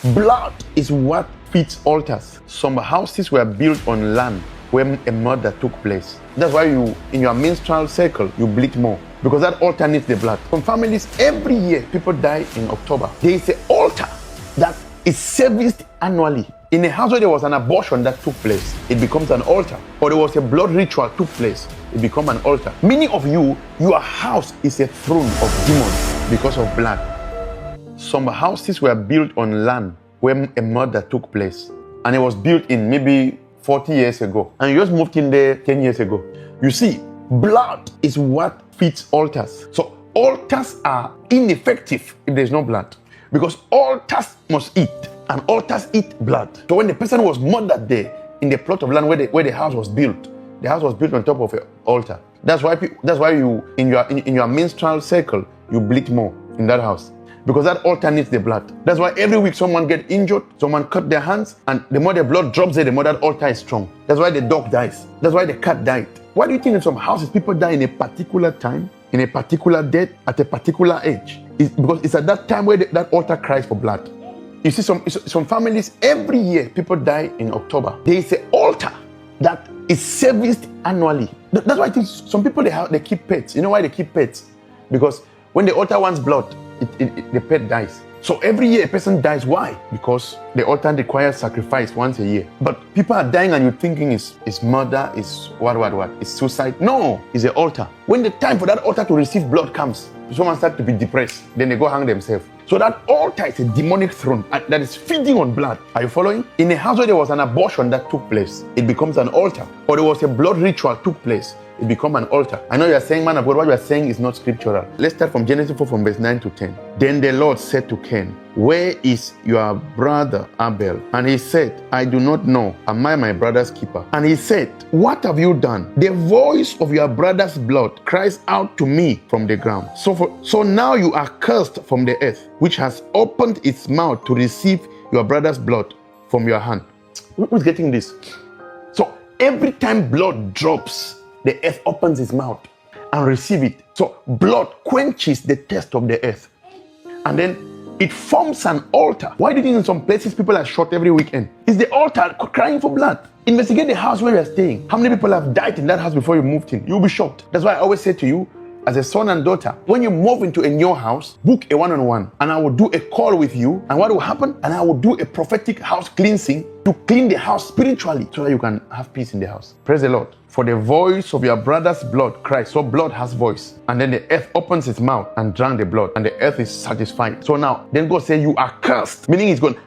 Blood is what feeds altars. Some houses were built on land where a murder took place. That's why you, in your menstrual cycle, you bleed more, because that altar needs the blood. Some families, every year, people die in October. There is an altar that is serviced annually. In a house where there was an abortion that took place, it becomes an altar. Or there was a blood ritual took place, it becomes an altar. Many of you, your house is a throne of demons because of blood. Some houses were built on land where a murder took place, and it was built in maybe 40 years ago, and you just moved in there 10 years ago. You see, blood is what feeds altars. So altars are ineffective if there's no blood, because altars must eat, and altars eat blood. So when the person was murdered there in the plot of land where the house was built on top of an altar. That's why you in your menstrual cycle you bleed more in that house, because that altar needs the blood. That's why every week someone get injured, someone cut their hands, and the more the blood drops there, the more that altar is strong. That's why the dog dies. That's why the cat died. Why do you think in some houses people die in a particular time, in a particular death, at a particular age? It's because it's at that time where that altar cries for blood. You see, some families, every year people die in October. There is an altar that is serviced annually. That's why I think some people they keep pets. You know why they keep pets? Because when the altar wants blood, the pet dies. So every year a person dies. Why? Because the altar requires sacrifice once a year. But people are dying and you're thinking it's murder, it's what? It's suicide. No, it's an altar. When the time for that altar to receive blood comes, someone starts to be depressed, then they go hang themselves. So that altar is a demonic throne that is feeding on blood. Are you following? In a house where there was an abortion that took place, it becomes an altar. Or there was a blood ritual took place, it becomes an altar. I know you are saying, man of God, what you are saying is not scriptural. Let's start from Genesis 4 from verse 9 to 10. Then the Lord said to Cain, "Where is your brother Abel?" And he said, "I do not know. Am I my brother's keeper?" And he said, "What have you done? The voice of your brother's blood cries out to me from the ground. So now you are cursed from the earth, which has opened its mouth to receive your brother's blood from your hand." Who's getting this? So every time blood drops, the earth opens its mouth and receive it. So blood quenches the thirst of the earth, and then it forms an altar. Why do you think in some places people are shot every weekend? It's the altar crying for blood. Investigate the house where you are staying. How many people have died in that house before you moved in? You'll be shocked. That's why I always say to you, as a son and daughter, when you move into a new house, book a one-on-one, and I will do a call with you. And what will happen? And I will do a prophetic house cleansing to clean the house spiritually, so that you can have peace in the house. Praise the Lord. For the voice of your brother's blood cries. So blood has voice. And then the earth opens its mouth and drank the blood, and the earth is satisfied. So now, then God says you are cursed, meaning it's going,